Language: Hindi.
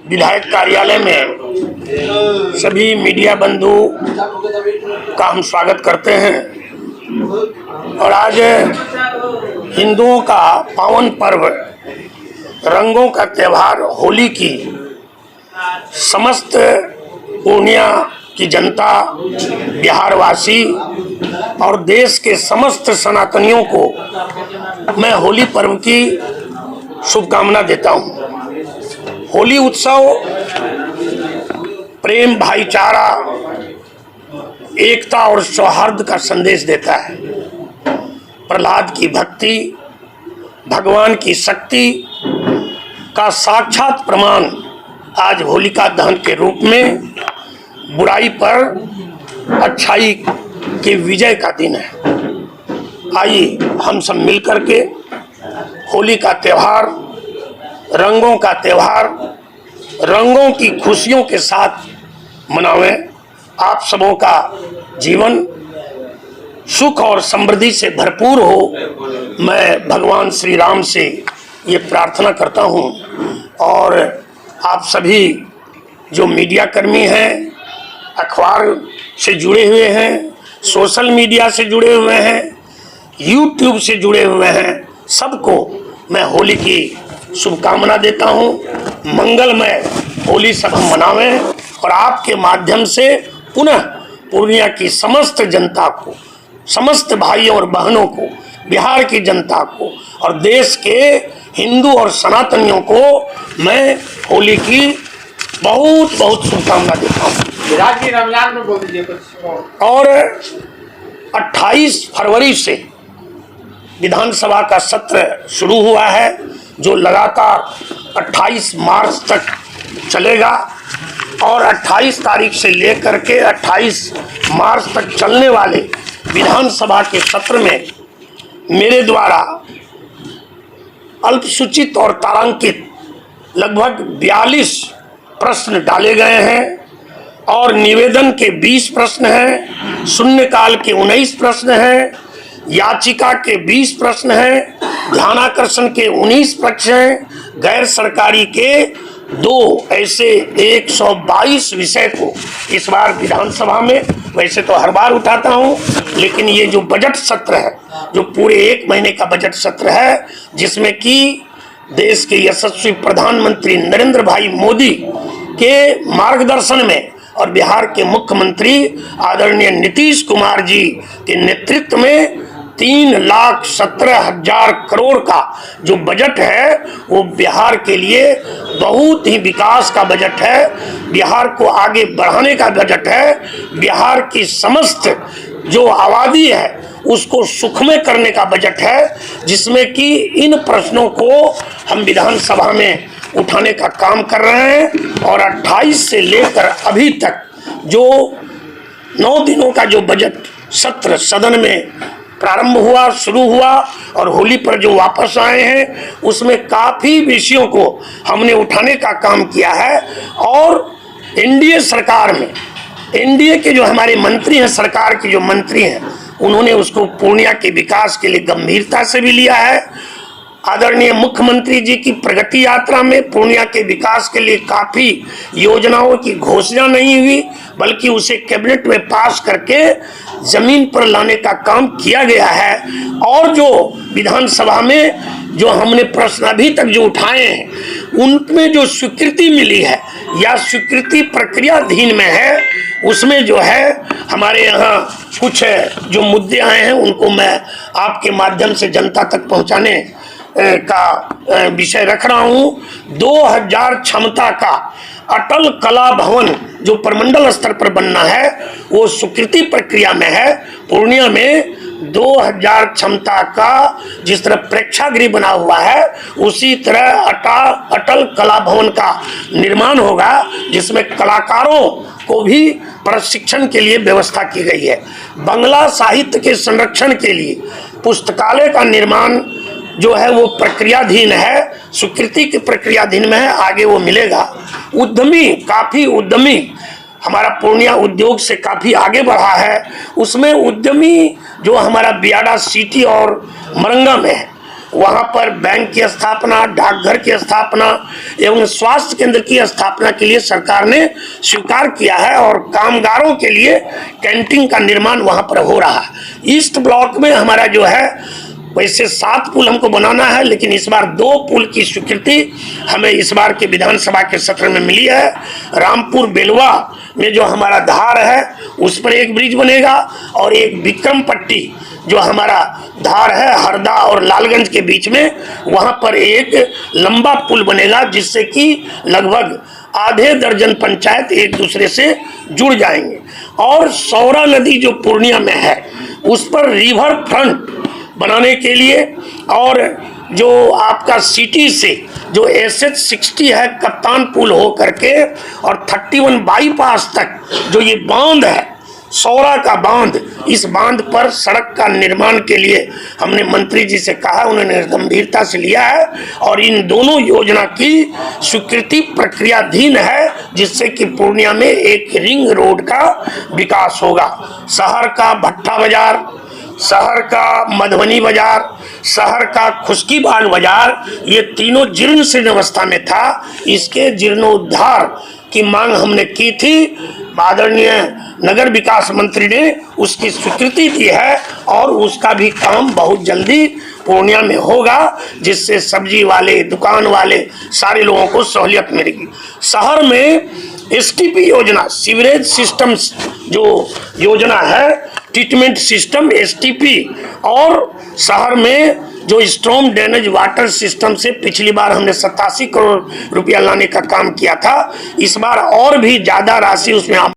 विधायक कार्यालय में सभी मीडिया बंधु का हम स्वागत करते हैं। और आज हिंदुओं का पावन पर्व, रंगों का त्यौहार होली की समस्त पूर्णिया की जनता, बिहारवासी और देश के समस्त सनातनियों को मैं होली पर्व की शुभकामना देता हूं। होली उत्सव प्रेम, भाईचारा, एकता और सौहार्द का संदेश देता है। प्रहलाद की भक्ति, भगवान की शक्ति का साक्षात प्रमाण आज होलिका दहन के रूप में बुराई पर अच्छाई के विजय का दिन है। आइए हम सब मिलकर के होली का त्यौहार, रंगों का त्यौहार, रंगों की खुशियों के साथ मनावें। आप सबों का जीवन सुख और समृद्धि से भरपूर हो, मैं भगवान श्री राम से ये प्रार्थना करता हूँ। और आप सभी जो मीडिया कर्मी हैं, अखबार से जुड़े हुए हैं, सोशल मीडिया से जुड़े हुए हैं, यूट्यूब से जुड़े हुए हैं, सबको मैं होली की शुभकामना देता हूं। मंगलमय होली सब हम मनावें और आपके माध्यम से पुनः पूर्णिया की समस्त जनता को, समस्त भाइयों और बहनों को, बिहार की जनता को और देश के हिंदू और सनातनियों को मैं होली की बहुत बहुत शुभकामना देता हूँ। रमजान में बोल दीजिए कुछ। और 28 फरवरी से विधानसभा का सत्र शुरू हुआ है, जो लगातार 28 मार्च तक चलेगा। और 28 तारीख से लेकर के 28 मार्च तक चलने वाले विधानसभा के सत्र में मेरे द्वारा अल्पसूचित और तारांकित लगभग 42 प्रश्न डाले गए हैं और निवेदन के 20 प्रश्न हैं, शून्यकाल के 19 प्रश्न हैं, याचिका के 20 प्रश्न हैं, ध्यानाकर्षण के 19 प्रश्न हैं, गैर सरकारी के 2 ऐसे 122 विषय को इस बार विधानसभा में, वैसे तो हर बार उठाता हूं, लेकिन ये जो बजट सत्र है, जो पूरे 1 महीने का बजट सत्र है, जिसमें कि देश के यशस्वी प्रधानमंत्री नरेंद्र भाई मोदी के मार्गदर्शन में और बिहार के मुख्यमंत्री आदरणीय नीतीश कुमार जी के नेतृत्व में 3,17,000 करोड़ का जो बजट है, वो बिहार के लिए बहुत ही विकास का बजट है, बिहार को आगे बढ़ाने का बजट है, बिहार की समस्त जो आबादी है उसको सुखमय करने का बजट है, जिसमें कि इन प्रश्नों को हम विधानसभा में उठाने का काम कर रहे हैं। और 28 से लेकर अभी तक जो 9 दिनों का जो बजट सत्र सदन में प्रारंभ हुआ, शुरू हुआ और होली पर जो वापस आए हैं, उसमें काफ़ी विषयों को हमने उठाने का काम किया है। और एनडीए सरकार में एनडीए के जो हमारे मंत्री हैं, सरकार के जो मंत्री हैं, उन्होंने उसको पूर्णिया के विकास के लिए गंभीरता से भी लिया है। आदरणीय मुख्यमंत्री जी की प्रगति यात्रा में पूर्णिया के विकास के लिए काफ़ी योजनाओं की घोषणा नहीं हुई, बल्कि उसे कैबिनेट में पास करके जमीन पर लाने का काम किया गया है। और जो विधानसभा में जो हमने प्रश्न अभी तक जो उठाए हैं, उनमें जो स्वीकृति मिली है या स्वीकृति प्रक्रियाधीन में है, उसमें जो है हमारे यहाँ कुछ जो मुद्दे आए हैं, उनको मैं आपके माध्यम से जनता तक पहुँचाने का विषय रख रहा हूँ। 2000 क्षमता का अटल कला भवन जो प्रमंडल स्तर पर बनना है, वो स्वीकृति प्रक्रिया में है। पूर्णिया में 2000 क्षमता का जिस तरह प्रेक्षागृह बना हुआ है, उसी तरह अटल कला भवन का निर्माण होगा, जिसमें कलाकारों को भी प्रशिक्षण के लिए व्यवस्था की गई है। बांग्ला साहित्य के संरक्षण के लिए पुस्तकालय का निर्माण जो है वो प्रक्रियाधीन है, स्वीकृति की प्रक्रियाधीन में है, आगे वो मिलेगा। उद्यमी, काफ़ी उद्यमी हमारा पूर्णिया उद्योग से काफ़ी आगे बढ़ा है। उसमें उद्यमी जो हमारा बियाडा सिटी और मरंगा में है, वहां पर बैंक की स्थापना, डाकघर की स्थापना एवं स्वास्थ्य केंद्र की स्थापना के लिए सरकार ने स्वीकार किया है और कामगारों के लिए कैंटीन का निर्माण वहां पर हो रहा है। ईस्ट ब्लॉक में हमारा जो है वैसे 7 पुल हमको बनाना है, लेकिन इस बार 2 पुल की स्वीकृति हमें इस बार के विधानसभा के सत्र में मिली है। रामपुर बेलवा में जो हमारा धार है उस पर एक ब्रिज बनेगा और एक विक्रम पट्टी जो हमारा धार है हरदा और लालगंज के बीच में, वहां पर एक लंबा पुल बनेगा जिससे कि लगभग आधे दर्जन पंचायत एक दूसरे से जुड़ जाएंगे। और सौरा नदी जो पूर्णिया में है उस पर रिवर फ्रंट बनाने के लिए और जो आपका सिटी से जो SH60 है कप्तान पुल हो करके और 31 बाईपास तक जो ये बांध है सौरा का बांध, इस बांध पर सड़क का निर्माण के लिए हमने मंत्री जी से कहा, उन्होंने गंभीरता से लिया है और इन दोनों योजना की स्वीकृति प्रक्रियाधीन है जिससे कि पूर्णिया में एक रिंग रोड का विकास होगा। शहर का भट्टा बाजार, शहर का मधुबनी बाजार, शहर का खुशकीबाग बाजार, ये तीनों जीर्ण शीर्ण अवस्था में था। इसके जीर्णोद्धार की मांग हमने की थी, आदरणीय नगर विकास मंत्री ने उसकी स्वीकृति दी है और उसका भी काम बहुत जल्दी पूर्णिया में होगा जिससे सब्जी वाले, दुकान वाले सारे लोगों को सहूलियत मिलेगी। शहर में STP योजना, सीवरेज सिस्टम जो योजना है, ट्रीटमेंट सिस्टम STP, और शहर में जो स्ट्रॉम ड्रेनेज वाटर सिस्टम से पिछली बार हमने 87 करोड़ रुपया लाने का काम किया था, इस बार और भी ज्यादा राशि उसमें